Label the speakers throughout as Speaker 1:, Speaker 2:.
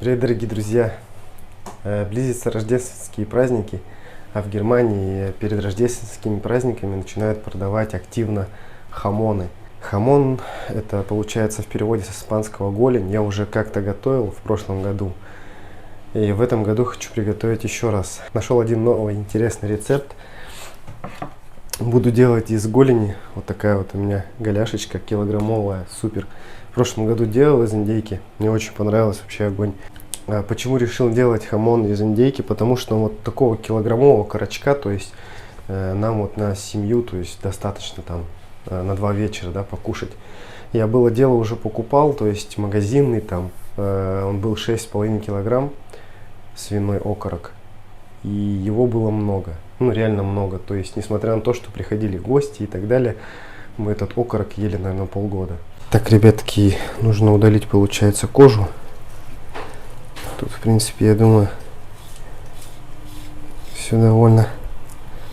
Speaker 1: Привет, дорогие друзья! Близятся рождественские праздники, а в Германии перед рождественскими праздниками начинают продавать активно хамоны. Хамон – это получается в переводе с испанского голень. Я уже как-то готовил в прошлом году. И в этом году хочу приготовить еще раз. Нашел один новый интересный рецепт. Буду делать из голени. Вот такая вот у меня голяшечка килограммовая, супер. В прошлом году делал из индейки. Мне очень понравилось, вообще огонь. Почему решил делать хамон из индейки? Потому что вот такого килограммового карачка, то есть нам вот на семью, то есть достаточно там на 2 вечера, да, покушать. Я было дело уже покупал, то есть магазинный там, он был 6,5 килограмм, свиной окорок. И его было много, ну реально много. То есть несмотря на то, что приходили гости и так далее, мы этот окорок ели, наверное, полгода. Так, ребятки, нужно удалить, получается, кожу. Тут, в принципе, я думаю, все довольно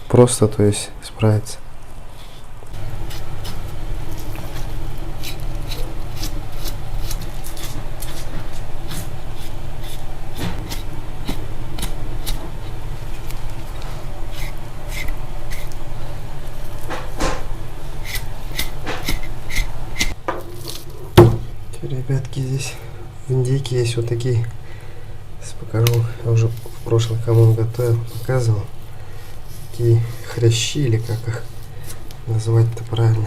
Speaker 1: просто, то есть справиться. Ребятки, здесь в индейке есть вот такие. Сейчас покажу. Я уже в прошлый хамон готовил, показывал. Такие хрящи, или как их назвать-то правильно.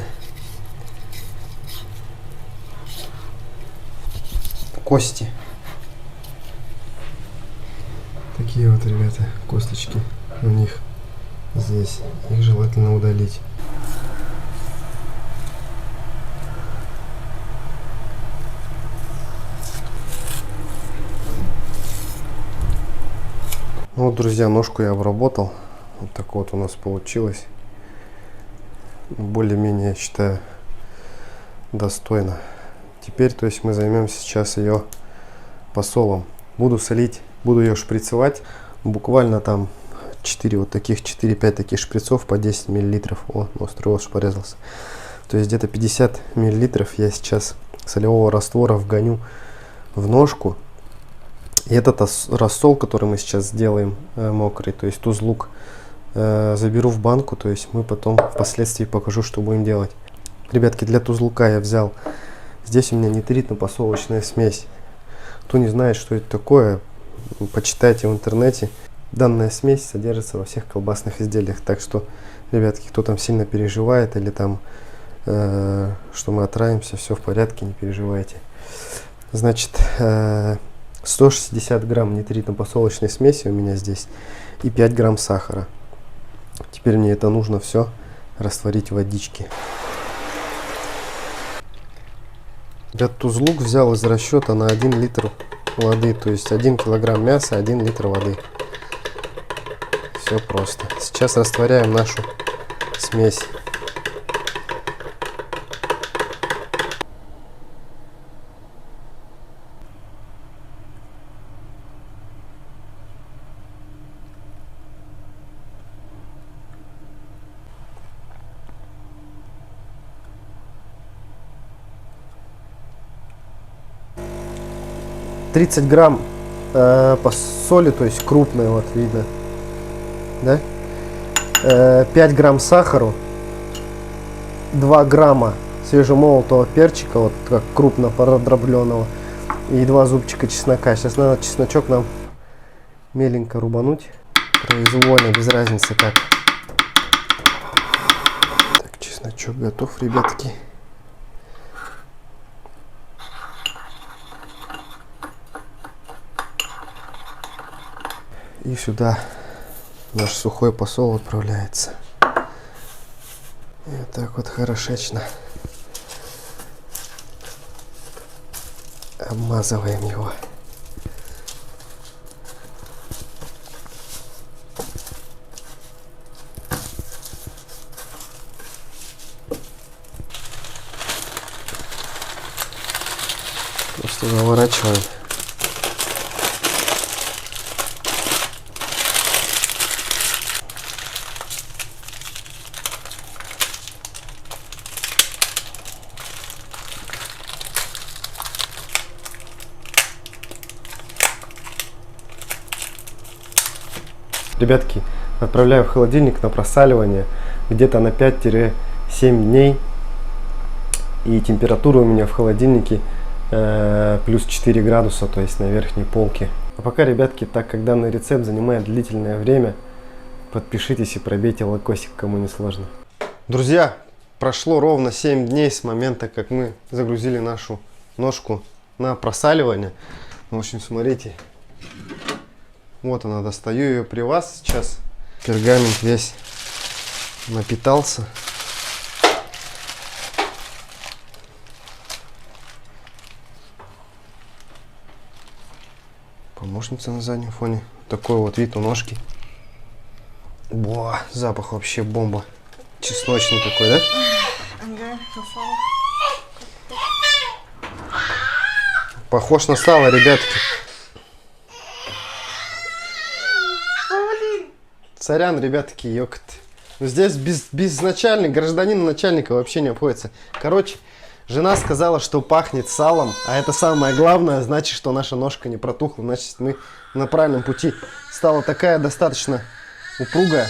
Speaker 1: Кости. Такие вот, ребята, косточки у них здесь. Их желательно удалить. Ну вот, друзья, ножку я обработал. Вот так вот у нас получилось. Более-менее, я считаю, достойно. Теперь, то есть, мы займемся сейчас ее посолом. Буду солить, буду ее шприцевать. Буквально там 4-5 таких шприцов по 10 миллилитров. О, острый ож порезался. То есть где-то 50 миллилитров я сейчас солевого раствора вгоню в ножку. И этот рассол, который мы сейчас сделаем мокрый, то есть тузлук, заберу в банку, то есть мы потом впоследствии покажу, что будем делать. Ребятки, для тузлука я взял, здесь у меня нитритно-посолочная смесь. Кто не знает, что это такое, почитайте в интернете. Данная смесь содержится во всех колбасных изделиях, так что, ребятки, кто там сильно переживает или там, что мы отравимся, все в порядке, не переживайте. Значит, 160 грамм нитритно-посолочной смеси у меня здесь и 5 грамм сахара. Теперь мне это нужно все растворить в водичке. Я тузлук взял из расчета на 1 литр воды, то есть 1 килограмм мяса, 1 литр воды. Все просто. Сейчас растворяем нашу смесь. $30 грамм по соли, то есть крупная, вот видно, да? 5 грамм сахару, 2 грамма свежемолотого перчика, вот как крупно продробленного, и 2 зубчика чеснока. Сейчас надо чесночок нам меленько рубануть, произвольно, без разницы как. Так, чесночок готов, ребятки. И сюда наш сухой посол отправляется. И вот так вот хорошечно обмазываем его. Просто заворачиваем. Ребятки, отправляю в холодильник на просаливание где-то на 5-7 дней. И температура у меня в холодильнике плюс 4 градуса, то есть на верхней полке. А пока, ребятки, так как данный рецепт занимает длительное время, подпишитесь и пробейте лайкосик, кому не сложно. Друзья, прошло ровно 7 дней с момента, как мы загрузили нашу ножку на просаливание. В общем, смотрите, вот она, достаю ее при вас сейчас. Пергамент весь напитался. Помощница на заднем фоне. Такой вот вид у ножки. Во, запах вообще бомба. Чесночный такой, да? Похож на сало, ребятки. Сорян, ребятки, ёкот. Здесь без начальника, гражданина начальника вообще не обходится. Короче, жена сказала, что пахнет салом, а это самое главное, значит, что наша ножка не протухла, значит, мы на правильном пути. Стала такая достаточно упругая,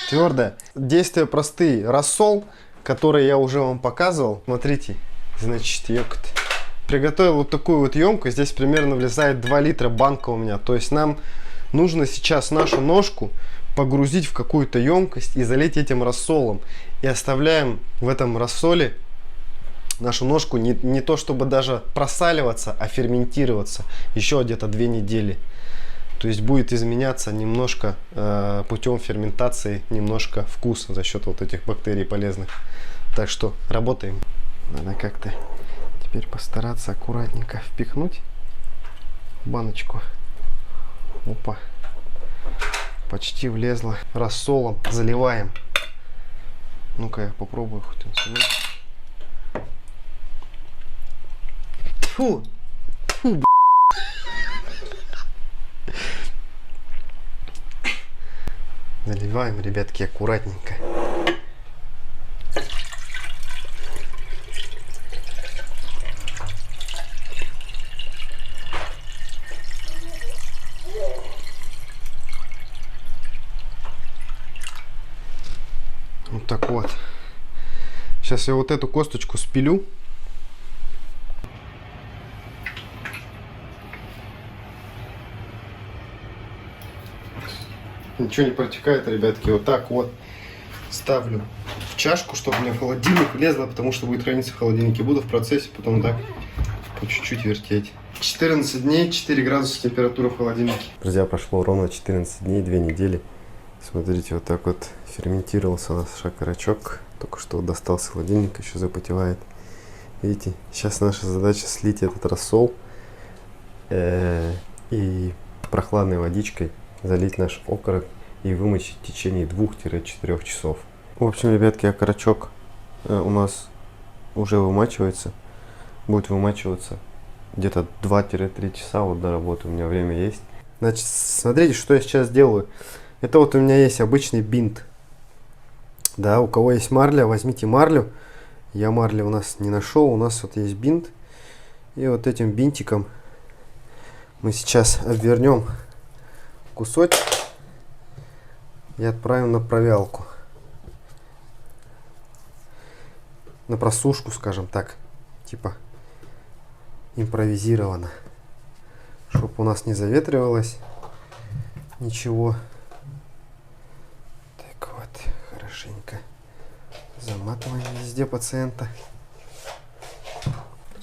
Speaker 1: твердая. Действия простые. Рассол, который я уже вам показывал. Смотрите, значит, ёкот. Приготовил вот такую вот емкость. Здесь примерно влезает 2 литра банка у меня. То есть нам нужно сейчас нашу ножку погрузить в какую-то емкость и залить этим рассолом. И оставляем в этом рассоле нашу ножку не то чтобы даже просаливаться, а ферментироваться еще где-то 2 недели. То есть будет изменяться немножко путем ферментации, немножко вкус за счет вот этих бактерий полезных. Так что работаем. Надо как-то теперь постараться аккуратненько впихнуть в баночку. Опа. Почти влезла. Рассолом заливаем. Ну-ка я попробую хоть инсулин. Фу. Фу, заливаем, ребятки, аккуратненько. Вот так вот. Сейчас я вот эту косточку спилю. Ничего не протекает, ребятки. Вот так вот ставлю в чашку, чтобы у меня в холодильник влезло, потому что будет храниться в холодильнике. Буду в процессе потом так по чуть-чуть вертеть. 14 дней, 4 градуса температура в холодильнике. Друзья, прошло ровно 14 дней, 2 недели. Смотрите, вот так вот ферментировался наш окорочок. Только что достал с холодильника, еще запотевает. Видите, сейчас наша задача слить этот рассол и прохладной водичкой залить наш окорок и вымочить в течение 2-4 часов. В общем, ребятки, окорочок у нас уже вымачивается. Будет вымачиваться где-то 2-3 часа. Вот до работы у меня время есть. Значит, смотрите, что я сейчас делаю. Это вот у меня есть обычный бинт. Да, у кого есть марля, возьмите марлю. Я марли у нас не нашел. У нас вот есть бинт. И вот этим бинтиком мы сейчас обвернем кусочек и отправим на провялку, на просушку, скажем так, типа импровизированно, чтобы у нас не заветривалось ничего. Так вот, хорошенько заматываем везде пациента.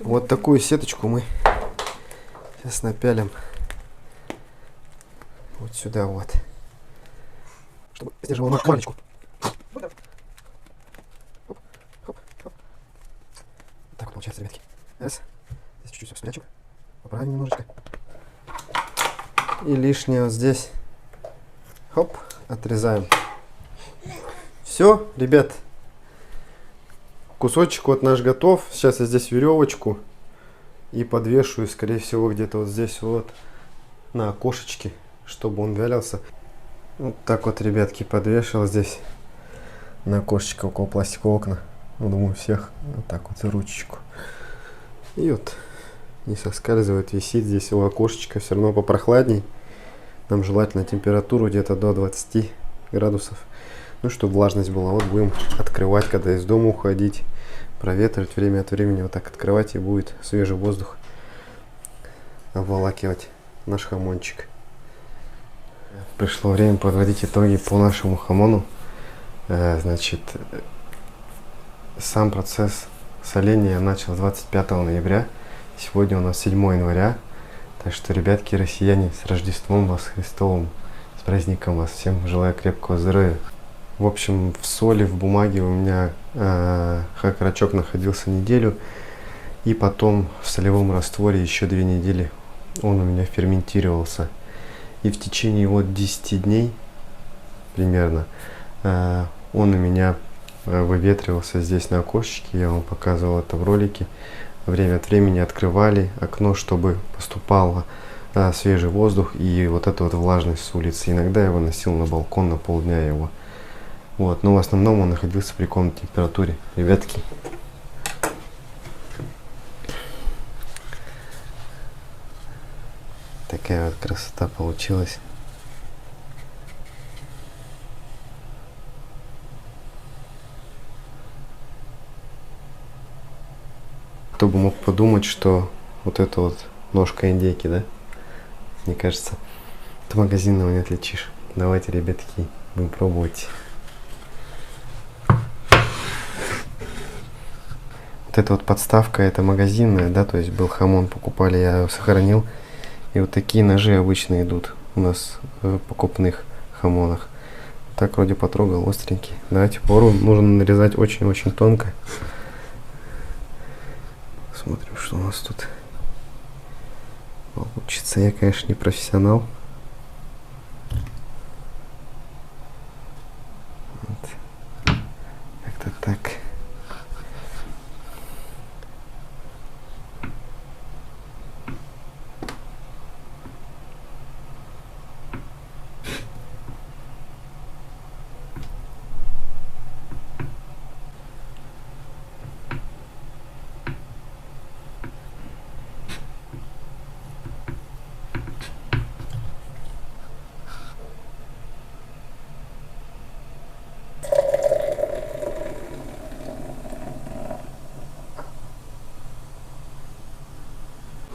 Speaker 1: Вот такую сеточку мы сейчас напялим вот сюда вот, чтобы сдерживал маленечку. Так вот получается, ребятки. Раз. Здесь чуть-чуть все спрячу. Поправим немножечко. И лишнее вот здесь. Хоп, отрезаем. Все, ребят. Кусочек вот наш готов. Сейчас я здесь веревочку и подвешиваю, скорее всего, где-то вот здесь вот на окошечке, чтобы он вялился. Вот так вот, ребятки, подвешивал здесь на окошечко около пластикового окна. Ну, думаю, всех вот так вот за ручечку. И вот не соскальзывает, висит здесь у окошечка, все равно попрохладней. Нам желательно температуру где-то до 20 градусов. Ну, чтобы влажность была. Вот будем открывать, когда из дома уходить, проветривать время от времени. Вот так открывать, и будет свежий воздух обволакивать наш хамончик. Пришло время подводить итоги по нашему хамону. Значит, сам процесс соления я начал 25 ноября. Сегодня у нас 7 января. Так что, ребятки, россияне, с Рождеством вас Христовым, с праздником вас. Всем желаю крепкого здоровья. В общем, в соли, в бумаге у меня окорочок находился неделю. И потом в солевом растворе еще 2 недели он у меня ферментировался. И в течение вот 10 дней примерно он у меня выветривался здесь на окошечке. Я вам показывал это в ролике. Время от времени открывали окно, чтобы поступал свежий воздух и вот эта вот влажность с улицы. Иногда я выносил на балкон на полдня его. Вот, но в основном он находился при комнатной температуре. Ребятки, такая вот красота получилась. Кто бы мог подумать, что вот это вот ножка индейки, да? Мне кажется, от магазинного не отличишь. Давайте, ребятки, будем пробовать. Вот эта вот подставка, это магазинная, да, то есть был хамон, покупали, я его сохранил. И вот такие ножи обычно идут у нас в покупных хамонах. Так вроде потрогал, остренький. Давайте попробуем. Нужно нарезать очень-очень тонко. Смотрим, что у нас тут получится. Я, конечно, не профессионал. Вот. Как-то так.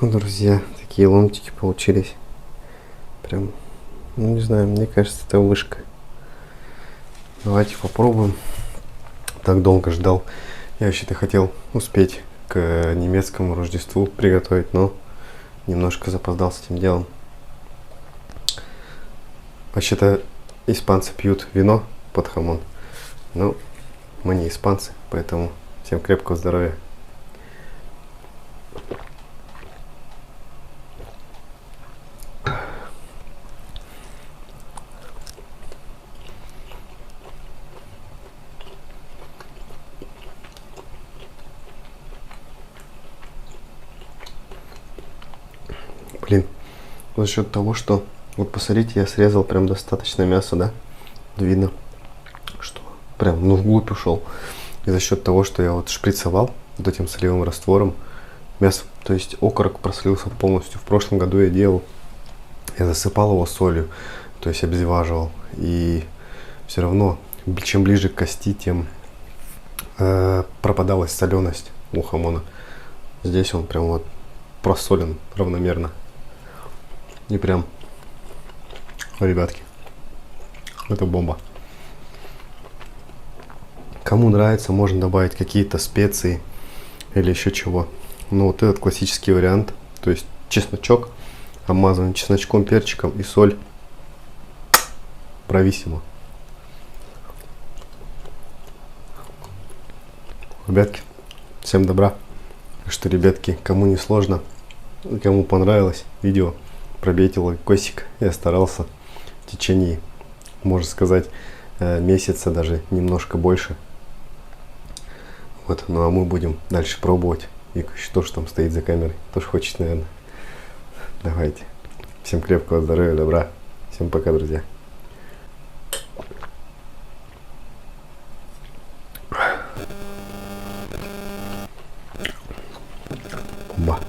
Speaker 1: Ну, друзья, такие ломтики получились. Прям, ну не знаю, мне кажется, это вышка. Давайте попробуем. Так долго ждал. Я вообще-то хотел успеть к немецкому Рождеству приготовить, но немножко запоздал с этим делом. Вообще-то испанцы пьют вино под хамон. Но мы не испанцы, поэтому всем крепкого здоровья. Блин, за счет того, что, вот посмотрите, я срезал прям достаточно мяса, да? Видно, что прям, ну, вглубь ушел. И за счет того, что я вот шприцевал вот этим солевым раствором, мясо, то есть окорок прослился полностью. В прошлом году я делал, я засыпал его солью, то есть обезваживал. И все равно, чем ближе к кости, тем пропадалась соленость у хамона. Здесь он прям вот просолен равномерно. И прям, ребятки, это бомба. Кому нравится, можно добавить какие-то специи или еще чего. Но вот этот классический вариант, то есть чесночок, обмазанный чесночком, перчиком и соль. Брависсимо. Ребятки, всем добра. Что, ребятки, кому не сложно, кому понравилось видео, пробейте лайкосик. Я старался в течение, можно сказать, месяца, даже немножко больше. Вот, ну а мы будем дальше пробовать. И что ж там стоит за камерой, тоже хочет, наверное. Давайте. Всем крепкого здоровья, добра. Всем пока, друзья. Бомба.